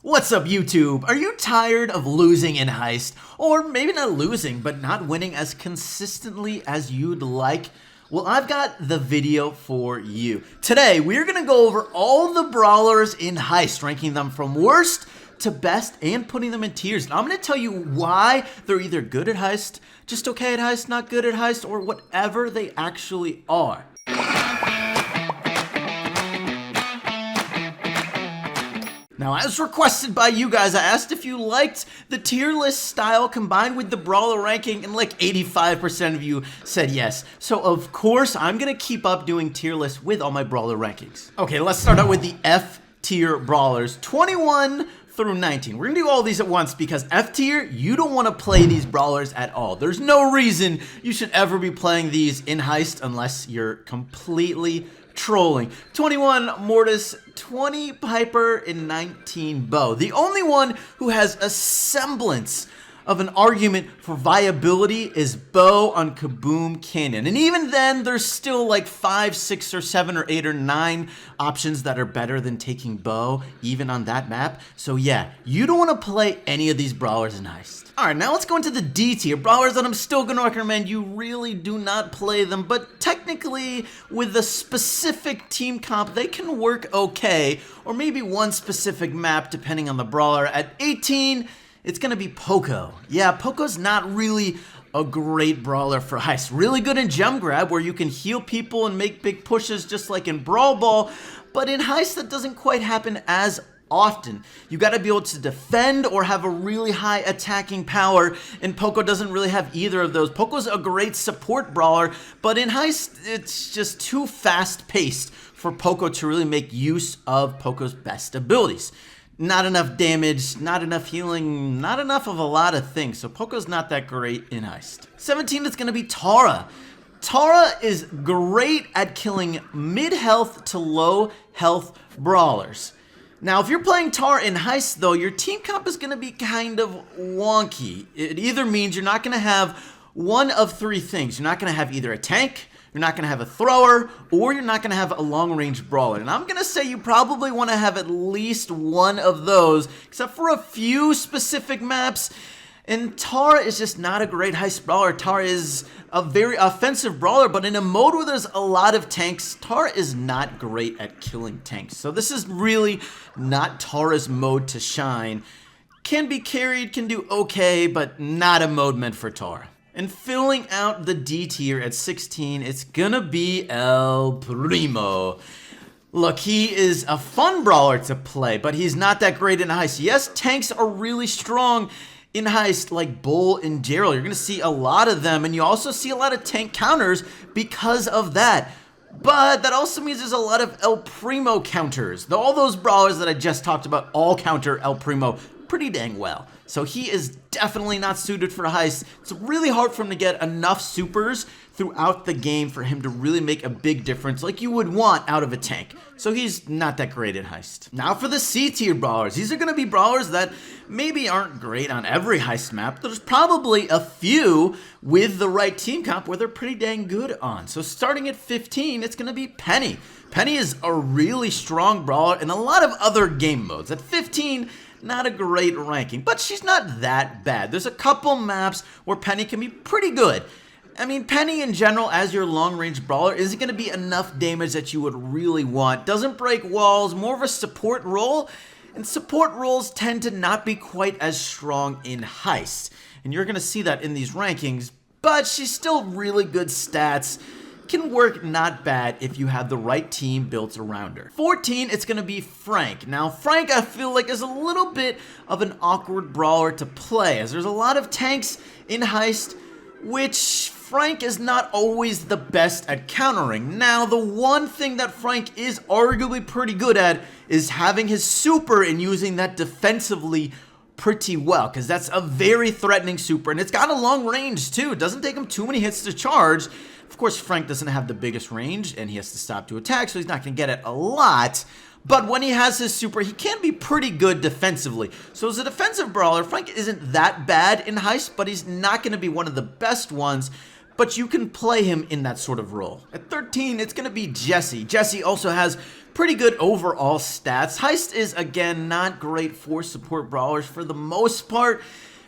What's up, YouTube? Are you tired of losing in Heist? Or maybe not losing, but not winning as consistently as you'd like? Well, I've got the video for you. Today, we're gonna go over all the brawlers in Heist, ranking them from worst to best and putting them in tiers. And I'm gonna tell you why they're either good at Heist, just okay at Heist, not good at Heist, or whatever they actually are. Now, as requested by you guys, I asked if you liked the tier list style combined with the brawler ranking, and like 85% of you said yes. So, of course, I'm going to keep up doing tier lists with all my brawler rankings. Okay, let's start out with the F tier brawlers, 21 through 19. We're going to do all these at once because F tier, you don't want to play these brawlers at all. There's no reason you should ever be playing these in Heist unless you're completely trolling. 21 Mortis, 20 Piper, and 19 Bo. The only one who has a semblance of an argument for viability is Bo on Kaboom Canyon. And even then, there's still like 5, 6, or 7, or 8, or 9 options that are better than taking Bo, even on that map. So yeah, you don't want to play any of these brawlers in Heist. Alright, now let's go into the D tier. Brawlers that I'm still going to recommend. You really do not play them, but technically, with a specific team comp, they can work okay, or maybe one specific map, depending on the brawler. At 18, it's going to be Poco. Yeah, Poco's not really a great brawler for Heist. Really good in gem grab, where you can heal people and make big pushes just like in Brawl Ball, but in Heist that doesn't quite happen as often. You got to be able to defend or have a really high attacking power, and Poco doesn't really have either of those. Poco's a great support brawler, but in Heist, it's just too fast-paced for Poco to really make use of Poco's best abilities. Not enough damage, not enough healing, not enough of a lot of things, so Poco's not that great in Heist. 17 is going to be Tara. Tara is great at killing mid-health to low-health brawlers. Now, if you're playing Tara in Heist, though, your team comp is going to be kind of wonky. It either means you're not going to have one of 3 things. You're not going to have either a tank, you're not going to have a thrower, or you're not going to have a long-range brawler. And I'm going to say you probably want to have at least one of those, except for a few specific maps. And Tara is just not a great Heist brawler. Tara is a very offensive brawler, but in a mode where there's a lot of tanks, Tara is not great at killing tanks. So this is really not Tara's mode to shine. Can be carried, can do okay, but not a mode meant for Tara. And filling out the D tier at 16, it's gonna be El Primo. Look, he is a fun brawler to play, but he's not that great in Heist. Yes, tanks are really strong in Heist, like Bull and Gerald. You're gonna see a lot of them, and you also see a lot of tank counters because of that. But that also means there's a lot of El Primo counters. Though all those brawlers that I just talked about all counter El Primo pretty dang well. So he is definitely not suited for Heist. It's really hard for him to get enough supers throughout the game for him to really make a big difference like you would want out of a tank. So he's not that great at Heist. Now for the C tier brawlers. These are going to be brawlers that maybe aren't great on every Heist map. There's probably a few with the right team comp where they're pretty dang good on. So starting at 15, it's going to be Penny. Penny is a really strong brawler in a lot of other game modes. At 15, not a great ranking, but she's not that bad. There's a couple maps where Penny can be pretty good. I mean, Penny in general as your long-range brawler isn't going to be enough damage that you would really want. Doesn't break walls, more of a support role, and support roles tend to not be quite as strong in Heist. And you're going to see that in these rankings, but she's still really good stats. Can work not bad if you have the right team built around her. 14, it's going to be Frank. Now, Frank, I feel like, is a little bit of an awkward brawler to play, as there's a lot of tanks in Heist, which Frank is not always the best at countering. Now, the one thing that Frank is arguably pretty good at is having his super and using that defensively pretty well, because that's a very threatening super, and it's got a long range too. It doesn't take him too many hits to charge. Of course, Frank doesn't have the biggest range, and he has to stop to attack, so he's not going to get it a lot. But when he has his super, he can be pretty good defensively. So as a defensive brawler, Frank isn't that bad in Heist, but he's not going to be one of the best ones but you can play him in that sort of role. At 13, it's going to be Jessie. Jessie also has pretty good overall stats. Heist is, again, not great for support brawlers for the most part.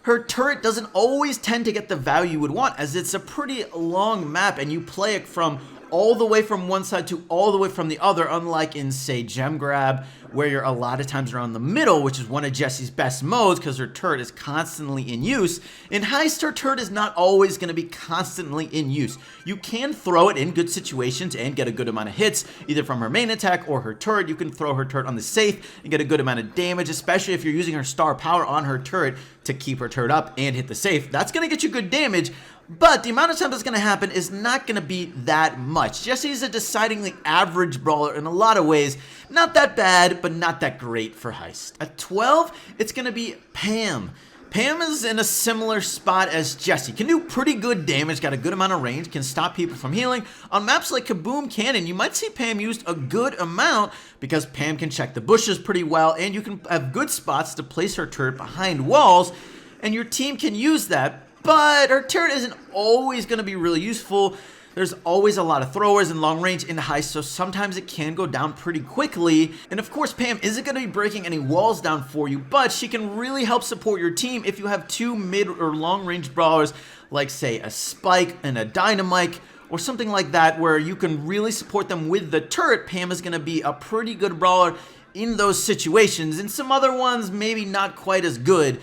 Her turret doesn't always tend to get the value you would want, as it's a pretty long map and you play it from all the way from one side to all the way from the other, unlike in, say, Gem Grab, where you're a lot of times around the middle, which is one of Jessie's best modes because her turret is constantly in use. In Heist, her turret is not always going to be constantly in use. You can throw it in good situations and get a good amount of hits, either from her main attack or her turret. You can throw her turret on the safe and get a good amount of damage, especially if you're using her star power on her turret to keep her turret up and hit the safe. That's going to get you good damage, but the amount of time that's going to happen is not going to be that much. Jessie is a decidedly average brawler in a lot of ways. Not that bad, but not that great for Heist. At 12, it's going to be Pam. Pam is in a similar spot as Jessie. Can do pretty good damage, got a good amount of range, can stop people from healing. On maps like Kaboom Cannon, you might see Pam used a good amount because Pam can check the bushes pretty well, and you can have good spots to place her turret behind walls, and your team can use that. But her turret isn't always going to be really useful. There's always a lot of throwers and long range in Heist, so sometimes it can go down pretty quickly. And of course, Pam isn't going to be breaking any walls down for you, but she can really help support your team if you have two mid or long range brawlers, like say a Spike and a Dynamite, or something like that, where you can really support them with the turret. Pam is going to be a pretty good brawler in those situations, and some other ones maybe not quite as good.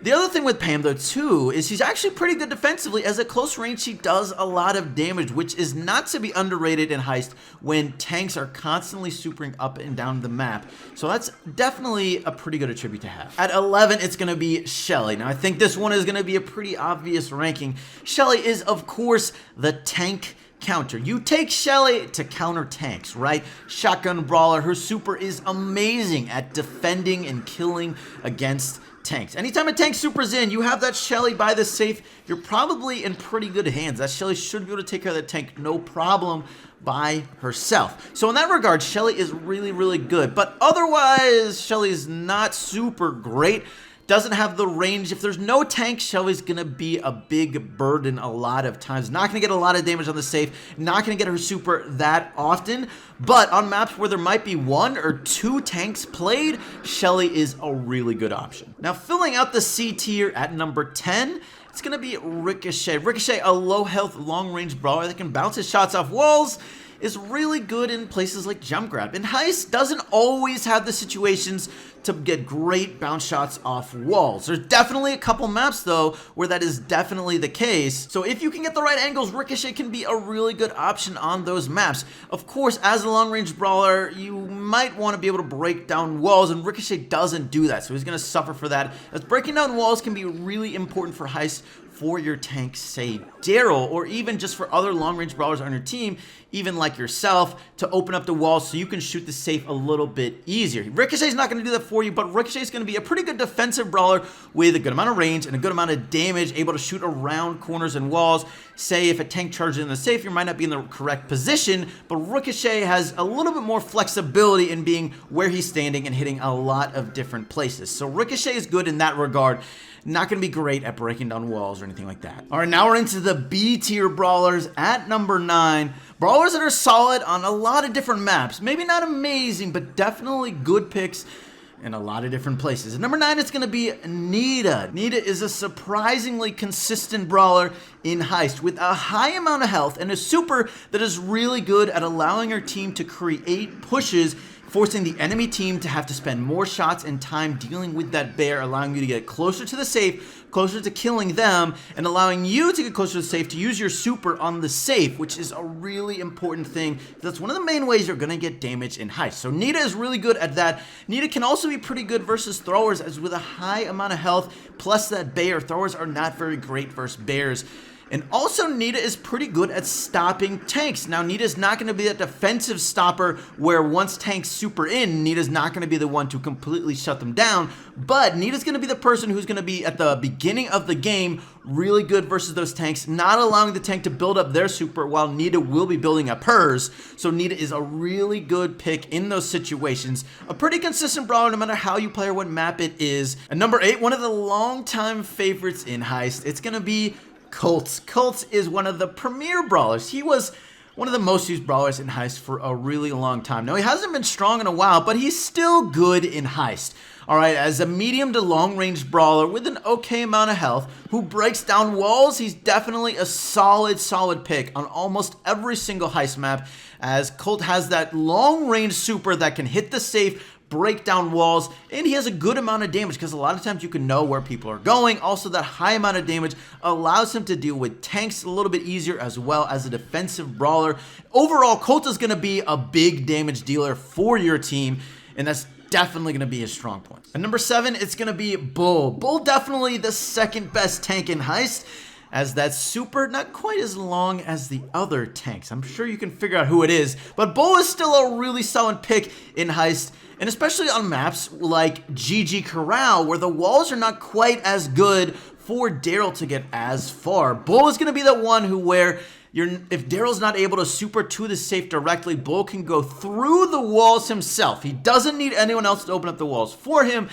The other thing with Pam, though, too, is she's actually pretty good defensively. As at close range, she does a lot of damage, which is not to be underrated in Heist when tanks are constantly supering up and down the map. So that's definitely a pretty good attribute to have. At 11, it's going to be Shelly. Now, I think this one is going to be a pretty obvious ranking. Shelly is, of course, the tank counter. You take Shelly to counter tanks, right? Shotgun brawler. Her super is amazing at defending and killing against tanks. Anytime a tank supers in, you have that Shelly by the safe, you're probably in pretty good hands. That Shelly should be able to take care of that tank no problem by herself. So in that regard, Shelly is really, really good. But otherwise, Shelly's not super great. Doesn't have the range. If there's no tank, Shelly's gonna be a big burden a lot of times. Not gonna get a lot of damage on the safe. Not gonna get her super that often. But on maps where there might be one or two tanks played, Shelly is a really good option. Now, filling out the C tier at number 10, it's gonna be Ricochet. Ricochet, a low health, long range brawler that can bounce his shots off walls, is really good in places like Jump Grab. And Heist doesn't always have the situations to get great bounce shots off walls. There's definitely a couple maps, though, where that is definitely the case. So if you can get the right angles, Ricochet can be a really good option on those maps. Of course, as a long-range brawler, you might want to be able to break down walls, and Ricochet doesn't do that, so he's going to suffer for that. As breaking down walls can be really important for Heist for your tank, say Daryl, or even just for other long-range brawlers on your team, even like yourself, to open up the walls so you can shoot the safe a little bit easier. Ricochet's not going to do that for you, but Ricochet's going to be a pretty good defensive brawler with a good amount of range and a good amount of damage, able to shoot around corners and walls. Say if a tank charges in the safe, you might not be in the correct position, but Ricochet has a little bit more flexibility in being where he's standing and hitting a lot of different places. So Ricochet is good in that regard. Not going to be great at breaking down walls or anything like that. All right, now we're into the B tier brawlers at number 9. Brawlers that are solid on a lot of different maps. Maybe not amazing, but definitely good picks in a lot of different places. At number 9, it's going to be Anita. Anita is a surprisingly consistent brawler in Heist with a high amount of health and a super that is really good at allowing her team to create pushes, forcing the enemy team to have to spend more shots and time dealing with that bear, allowing you to get closer to the safe, closer to killing them, and allowing you to get closer to the safe to use your super on the safe, which is a really important thing. That's one of the main ways you're going to get damage in Heist. So Nita is really good at that. Nita can also be pretty good versus throwers, as with a high amount of health, plus that bear. Throwers are not very great versus bears. And also, Nita is pretty good at stopping tanks. Now, Nita's not going to be that defensive stopper where once tanks super in, Nita's not going to be the one to completely shut them down. But Nita's going to be the person who's going to be at the beginning of the game really good versus those tanks, not allowing the tank to build up their super while Nita will be building up hers. So Nita is a really good pick in those situations. A pretty consistent brawler no matter how you play or what map it is. And number 8, one of the longtime favorites in Heist, it's going to be Colt. Colt is one of the premier brawlers. He was one of the most used brawlers in Heist for a really long time. Now, he hasn't been strong in a while, but he's still good in Heist. Alright, as a medium to long range brawler with an okay amount of health, who breaks down walls, he's definitely a solid pick on almost every single Heist map, as Colt has that long range super that can hit the safe, break down walls, and he has a good amount of damage because a lot of times you can know where people are going. Also, that high amount of damage allows him to deal with tanks a little bit easier as well as a defensive brawler. Overall, Colt is going to be a big damage dealer for your team, and that's definitely going to be his strong point. At number 7, it's going to be Bull. Bull definitely the second best tank in Heist, as that super not quite as long as the other tanks. I'm sure you can figure out who it is, but Bull is still a really solid pick in Heist, and especially on maps like GG Corral, where the walls are not quite as good for Daryl to get as far. Bull is going to be the one who where if Daryl's not able to super to the safe directly, Bull can go through the walls himself. He doesn't need anyone else to open up the walls for him.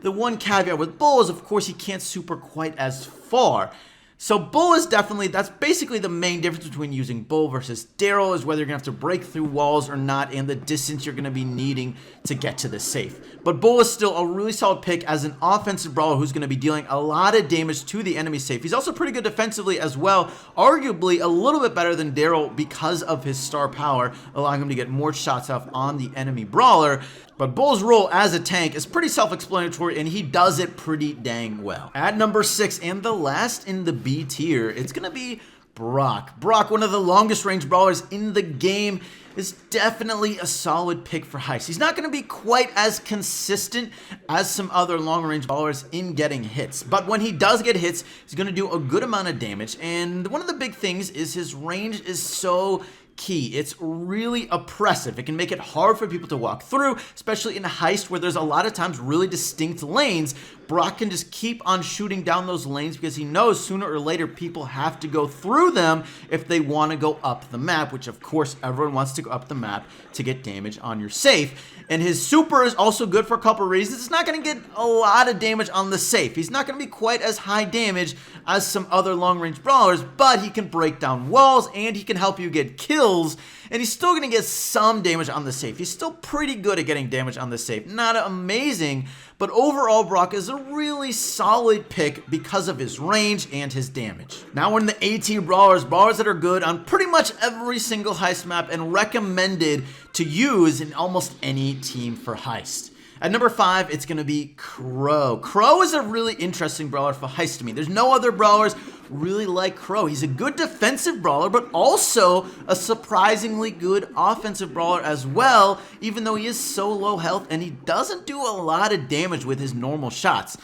The one caveat with Bull is, of course, he can't super quite as far. So Bull is definitely, that's basically the main difference between using Bull versus Daryl, is whether you're going to have to break through walls or not, and the distance you're going to be needing to get to the safe. But Bull is still a really solid pick as an offensive brawler who's going to be dealing a lot of damage to the enemy safe. He's also pretty good defensively as well, arguably a little bit better than Daryl because of his star power, allowing him to get more shots off on the enemy brawler. But Bull's role as a tank is pretty self-explanatory, and he does it pretty dang well. At number 6, and the last in the B tier, it's going to be Brock. Brock, one of the longest range brawlers in the game, is definitely a solid pick for Heist. He's not going to be quite as consistent as some other long range brawlers in getting hits, but when he does get hits, he's going to do a good amount of damage, and one of the big things is his range is so key. It's really oppressive. It can make it hard for people to walk through, especially in a Heist where there's a lot of times really distinct lanes. Brock can just keep on shooting down those lanes because he knows sooner or later people have to go through them if they want to go up the map, which of course everyone wants to go up the map to get damage on your safe. And his super is also good for a couple of reasons. It's not going to get a lot of damage on the safe. He's not going to be quite as high damage as some other long-range brawlers, but he can break down walls and he can help you get kills, and he's still going to get some damage on the safe. He's still pretty good at getting damage on the safe. Not amazing, but overall Brock is a really solid pick because of his range and his damage. Now we're in the A tier brawlers that are good on pretty much every single Heist map and recommended to use in almost any team for Heist. At number 5, it's going to be Crow. Crow is a really interesting brawler for Heist to me. There's no other brawlers really like Crow. He's a good defensive brawler, but also a surprisingly good offensive brawler as well, even though he is so low health and he doesn't do a lot of damage with his normal shots.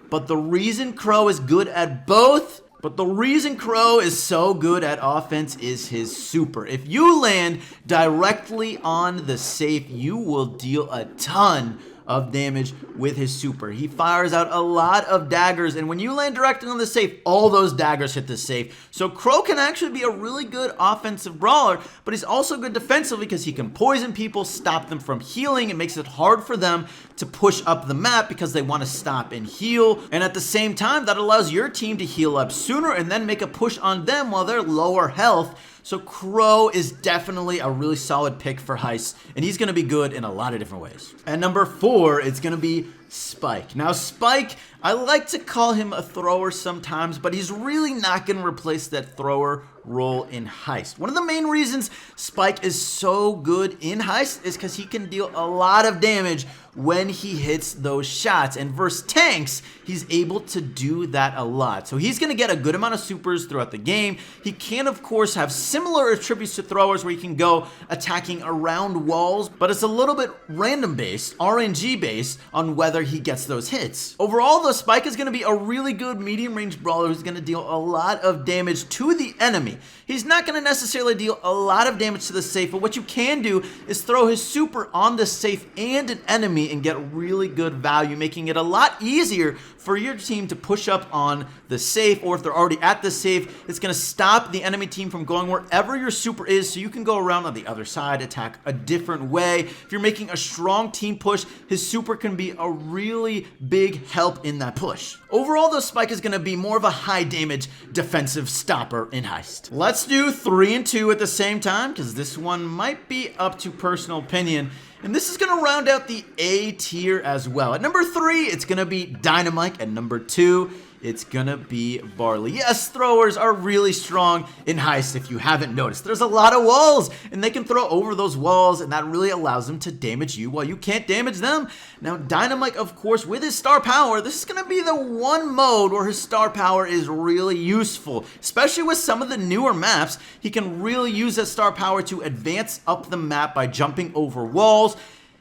But the reason Crow is good at both But the reason Crow is so good at offense is his super. If you land directly on the safe, you will deal a ton of damage with his super. He fires out a lot of daggers, and when you land directly on the safe, all those daggers hit the safe. So Crow can actually be a really good offensive brawler, but he's also good defensively because he can poison people, stop them from healing. It makes it hard for them to push up the map because they want to stop and heal, and at the same time, that allows your team to heal up sooner and then make a push on them while they're lower health. So Crow is definitely a really solid pick for Heist, and he's going to be good in a lot of different ways. At number 4, it's going to be Spike. Now Spike, I like to call him a thrower sometimes, but he's really not going to replace that thrower role in Heist. One of the main reasons Spike is so good in Heist is because he can deal a lot of damage when he hits those shots, and versus tanks, he's able to do that a lot. So he's going to get a good amount of supers throughout the game. He can, of course, have similar attributes to throwers where he can go attacking around walls, but it's a little bit random based, RNG based, on whether he gets those hits. Overall, though, Spike is going to be a really good medium range brawler who's going to deal a lot of damage to the enemy. enemy. He's not going to necessarily deal a lot of damage to the safe, but what you can do is throw his super on the safe and an enemy and get really good value, making it a lot easier for your team to push up on the safe, or if they're already at the safe, it's going to stop the enemy team from going wherever your super is, so you can go around on the other side, attack a different way. If you're making a strong team push, his super can be a really big help in that push. Overall, though, Spike is going to be more of a high damage defensive stopper in Heist. Let's do 3 and 2 at the same time, because this one might be up to personal opinion. And this is going to round out the A tier as well. At number 3, it's going to be Dynamite. At number 2, it's going to be Barley. Yes, throwers are really strong in Heist if you haven't noticed. There's a lot of walls, and they can throw over those walls, and that really allows them to damage you while you can't damage them. Now, Dynamite, of course, with his star power, this is going to be the one mode where his star power is really useful. Especially with some of the newer maps, he can really use that star power to advance up the map by jumping over walls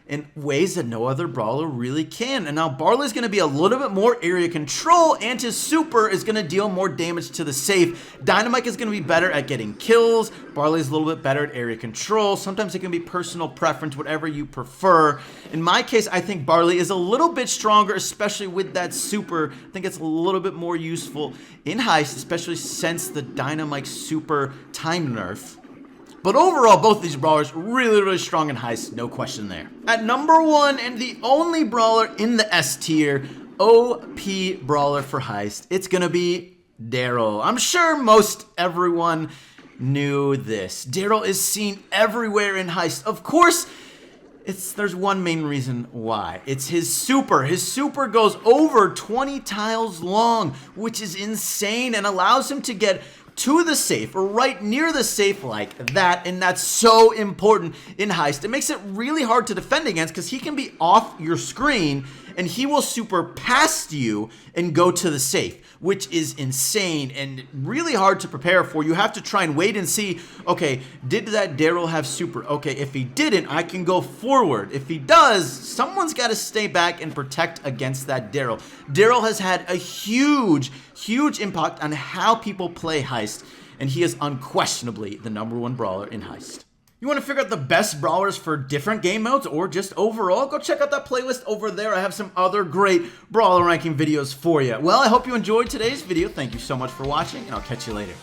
in ways that no other brawler really can. And now Barley's going to be a little bit more area control, and his super is going to deal more damage to the safe. Dynamite is going to be better at getting kills. Barley's a little bit better at area control. Sometimes it can be personal preference, whatever you prefer. In my case, I think Barley is a little bit stronger, especially with that super. I think it's a little bit more useful in Heist, especially since the Dynamite super time nerf. But overall, both these brawlers really strong in Heist, no question there. At number 1, and the only brawler in the S tier, OP brawler for Heist, it's gonna be Daryl. I'm sure most everyone knew this. Daryl is seen everywhere in Heist. Of course, there's one main reason why. It's his super. His super goes over 20 tiles long, which is insane, and allows him to get to the safe, or right near the safe like that, and that's so important in Heist. It makes it really hard to defend against because he can be off your screen and he will super past you and go to the safe, which is insane and really hard to prepare for. You have to try and wait and see, okay, did that Daryl have super? Okay, if he didn't, I can go forward. If he does, someone's got to stay back and protect against that Daryl. Daryl has had a huge impact on how people play Heist, and he is unquestionably the #1 brawler in Heist. You want to figure out the best brawlers for different game modes or just overall? Go check out that playlist over there. I have some other great brawler ranking videos for you. Well, I hope you enjoyed today's video. Thank you so much for watching, and I'll catch you later.